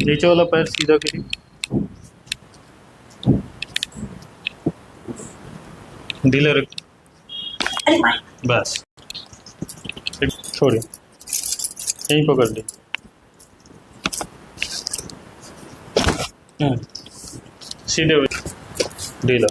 नीचे वाला पैर सीधा करिए, ढीला रखिए, बस छोड़िए, यहीं पकड़ ली। सीधे ढीला।